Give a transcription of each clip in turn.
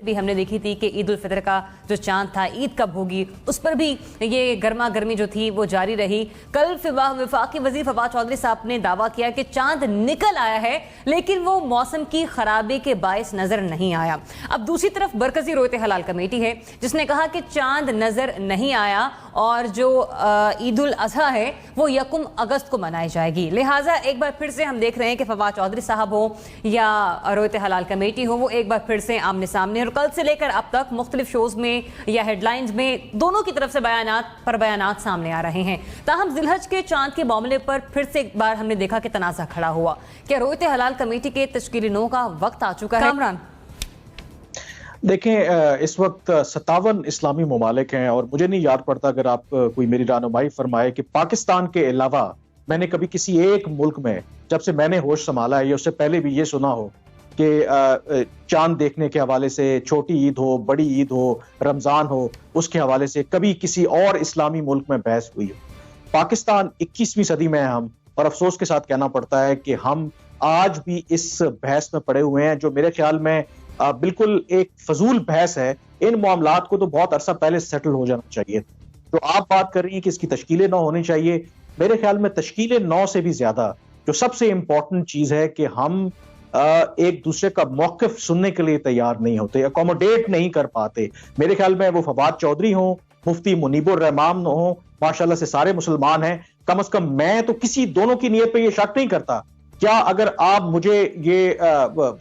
भी हमने देखी थी कि ईद उल फितर का जो चांद था, ईद कब होगी, उस पर भी ये गर्मा गर्मी जो थी वो जारी रही। कल वफाकी वज़ीर फवाद चौधरी साहब ने दावा किया कि चांद निकल आया है, लेकिन वो मौसम की खराबी के बायस नजर नहीं आया। अब दूसरी तरफ मरकजी रोयत हलाल कमेटी है जिसने कहा कि चांद नजर नहीं आया और जो ईद उल अजहा है वो 1 अगस्त को मनाई जाएगी। लिहाजा एक बार फिर से हम देख रहे हैं कि फवाद चौधरी साहब हो या रोयत हलाल कमेटी हो, वो एक बार फिर से आमने सामने, और कल से लेकर अब तक मुख्तलिफ शोज में या हेडलाइंस में दोनों की तरफ से बयानात सामने आ रहे हैं। ताहम जिलहज के चांद के मामले पर फिर से एक बार हमने देखा कि तनाज़ा खड़ा हुआ। क्या रोयत हलाल कमेटी के तश्कीली नौ का वक्त आ चुका है? कामरान देखें, इस वक्त 57 इस्लामी ममालिक हैं और मुझे नहीं याद पड़ता, अगर आप कोई मेरी रहनुमाई फरमाए, कि पाकिस्तान के अलावा मैंने कभी किसी एक मुल्क में, जब से मैंने होश संभाला है या उससे पहले भी, ये सुना हो कि चांद देखने के हवाले से, छोटी ईद हो, बड़ी ईद हो, रमजान हो, उसके हवाले से कभी किसी और इस्लामी मुल्क में बहस हुई हो। पाकिस्तान 21वीं सदी में है हम, और अफसोस के साथ कहना पड़ता है कि हम आज भी इस बहस में पड़े हुए हैं, जो मेरे ख्याल में बिल्कुल एक फजूल बहस है। इन मामलात को तो बहुत अरसा पहले सेटल हो जाना चाहिए। तो आप बात कर रही हैं कि इसकी तश्कीलें 9 होनी चाहिए, मेरे ख्याल में तश्कीलें 9 से भी ज्यादा जो सबसे इंपॉर्टेंट चीज है कि हम एक दूसरे का मौक़िफ़ सुनने के लिए तैयार नहीं होते, अकोमोडेट नहीं कर पाते। मेरे ख्याल में वो फवाद चौधरी हों, मुफ्ती मुनीबुर रहमान हों, माशाल्लाह से सारे मुसलमान हैं, कम से कम मैं तो किसी दोनों की नीयत पे ये शक नहीं करता। क्या अगर आप मुझे ये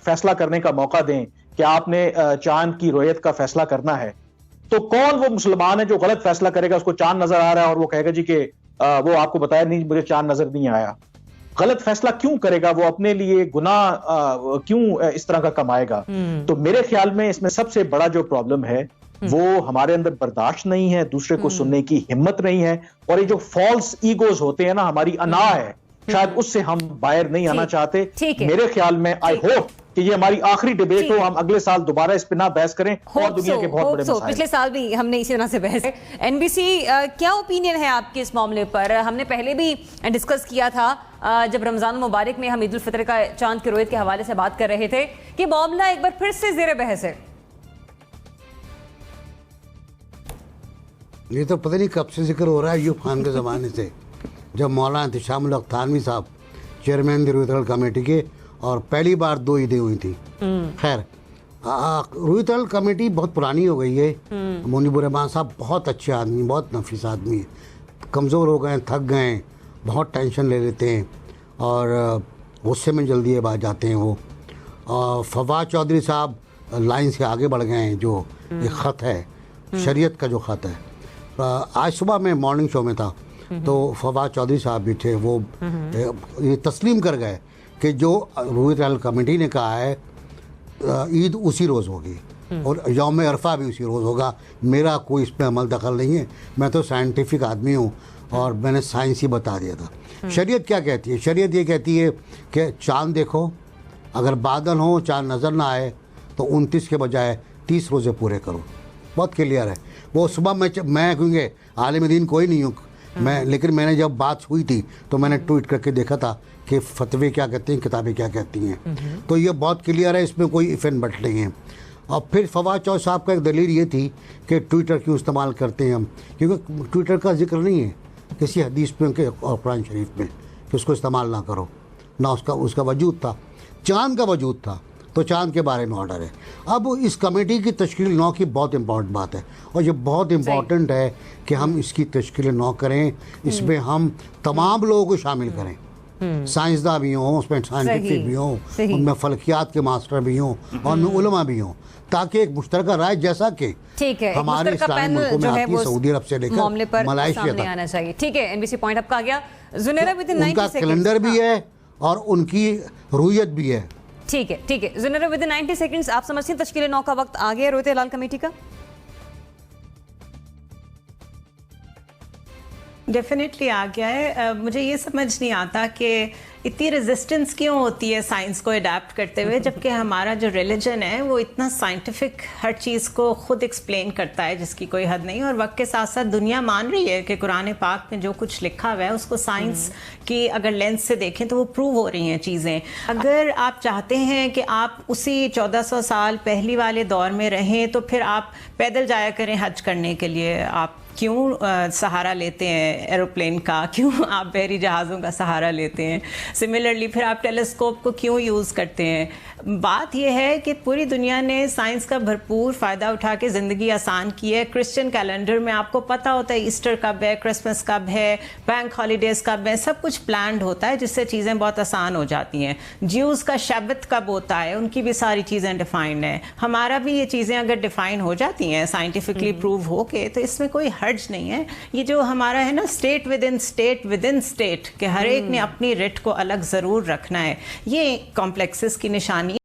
फैसला करने का मौका दें कि आपने चांद की रोयत का फैसला करना है, तो कौन वो मुसलमान है जो गलत फैसला करेगा? उसको चांद नजर आ रहा है और वो कहेगा जी कि वो आपको बताया नहीं, मुझे चांद नजर नहीं आया। गलत फैसला क्यों करेगा? वो अपने लिए गुनाह क्यों इस तरह का कमाएगा? तो मेरे ख्याल में इसमें सबसे बड़ा जो प्रॉब्लम है वो हमारे अंदर बर्दाश्त नहीं है, दूसरे को सुनने की हिम्मत नहीं है, और ये जो फॉल्स ईगोज होते हैं ना, हमारी अना है, शायद उससे हम बाहर नहीं आना चाहते। मेरे ख्याल में आई होप कि ये हमारी आखिरी डिबेट हो, हम अगले साल दोबारा इस पे ना बहस करें और दुनिया के बहुत बड़े मसाइल। पिछले साल भी हमने इसी तरह से बहस। एनबीसी, क्या ओपिनियन है आपके इस मामले पर? हमने पहले भी डिस्कस किया था जब रमजान मुबारक में हम ईद उल फितर का चांद की रोयत के हवाले से बात कर रहे थे कि मामला एक बार फिर से ज़ेरे बहस है। ये तो पता नहीं कब से जिक्र हो रहा है, यूब खान के ज़माने से, जब मौलाना इंतशामुल हक थानवी साहब चेयरमैन थे रोयत हलाल कमेटी के, और पहली बार 2 ईदें हुई थी। खैर, रोयत हलाल कमेटी बहुत पुरानी हो गई है। मुनीबुर रहमान साहब बहुत अच्छे आदमी, बहुत नफीस आदमी है, कमज़ोर हो गए, थक गए, बहुत टेंशन ले लेते हैं और गुस्से में जल्दी ये बात जाते हैं वो। और फवाद चौधरी साहब लाइन से आगे बढ़ गए हैं। जो ये ख़त है, शरीयत का जो ख़त है, आज सुबह मैं मॉर्निंग शो में था तो फवाद चौधरी साहब भी थे, वो ये तस्लीम कर गए कि जो रोयत हलाल कमेटी ने कहा है ईद उसी रोज़ होगी और यौम अरफा भी उसी रोज़ होगा। मेरा कोई इसमें अमल दखल नहीं है, मैं तो साइंटिफिक आदमी हूँ और मैंने साइंस ही बता दिया था। शरीयत क्या कहती है? शरीयत ये कहती है कि चाँद देखो, अगर बादल हो, चाँद नज़र ना आए तो 29 के बजाय 30 रोज़े पूरे करो। बहुत क्लियर है। वो सुबह मैं क्योंकि आलिम दीन कोई नहीं हूँ मैं, लेकिन मैंने जब बात हुई थी तो मैंने ट्वीट करके देखा था कि फतवे क्या कहते हैं, किताबें क्या कहती हैं। तो ये बहुत क्लियर है, इसमें कोई इफ एंड बट नहीं है। और फिर फवाद चौधरी साहब का एक दलील ये थी कि ट्विटर क्यों इस्तेमाल करते हैं हम, क्योंकि ट्विटर का जिक्र नहीं है किसी हदीस में और कुरान शरीफ में कि उसको इस्तेमाल ना करो, ना उसका वजूद था। चाँद का वजूद था तो चाँद के बारे में ऑर्डर है। अब इस कमेटी की तश्कील 9 की बहुत इंपॉर्टेंट बात है और ये बहुत इंपॉर्टेंट है कि हम इसकी तश्कील 9 करें, इसमें हम तमाम लोगों को शामिल करें, साइंसदान भी हों, उसमें साइंटिफिक भी हों, उनमें फलकियात के मास्टर भी हों और उनमें उलमा भी हों, ताकि एक मुश्तरका राय, जैसा कि हमारे इस्लामी मुल्कों में आती है, सऊदी अरब से लेकर मलाइशिया तक आना चाहिए। ठीक है, एनबीसी पॉइंट आपका आ गया। ज़ुनैरा उनका कैलेंडर भी है और उनकी रूयत भी है। ठीक है ज़ुनैरा, विद 90 सेकंड्स, आप समझते हैं तश्कील 9 का वक्त आ गया रोयत हलाल कमेटी का? डेफिनेटली आ गया है। मुझे ये समझ नहीं आता कि इतनी रेजिस्टेंस क्यों होती है साइंस को अडेप्ट करते हुए, जबकि हमारा जो रिलीजन है वो इतना साइंटिफिक हर चीज़ को खुद एक्सप्लेन करता है जिसकी कोई हद नहीं। और वक्त के साथ साथ दुनिया मान रही है कि कुरान पाक में जो कुछ लिखा हुआ है उसको साइंस की अगर लेंस से देखें तो वो प्रूव हो रही हैं चीज़ें। अगर आप चाहते हैं कि आप उसी 1400 साल पहली वाले दौर में रहें तो फिर आप पैदल जाया करें हज करने के लिए। आप क्यों सहारा लेते हैं एरोप्लेन का, क्यों आप बहरी जहाज़ों का सहारा लेते हैं? सिमिलरली फिर आप टेलीस्कोप को क्यों यूज़ करते हैं? बात यह है कि पूरी दुनिया ने साइंस का भरपूर फ़ायदा उठा के ज़िंदगी आसान की है। क्रिश्चियन कैलेंडर में आपको पता होता है ईस्टर कब है, क्रिसमस कब है, बैंक हॉलीडेज़ कब है, सब कुछ प्लान्ड होता है जिससे चीज़ें बहुत आसान हो जाती हैं। ज्यूज़ का शब्त कब होता है, उनकी भी सारी चीज़ें डिफ़ाइंड हैं। हमारा भी ये चीज़ें अगर डिफ़ाइन हो जाती हैं साइंटिफिकली प्रूव हो के, तो इसमें कोई हर्ज नहीं है। ये जो हमारा है ना स्टेट विद इन स्टेट, कि हर एक ने अपनी रिट को अलग ज़रूर रखना है, ये कॉम्प्लेक्सेस की निशानी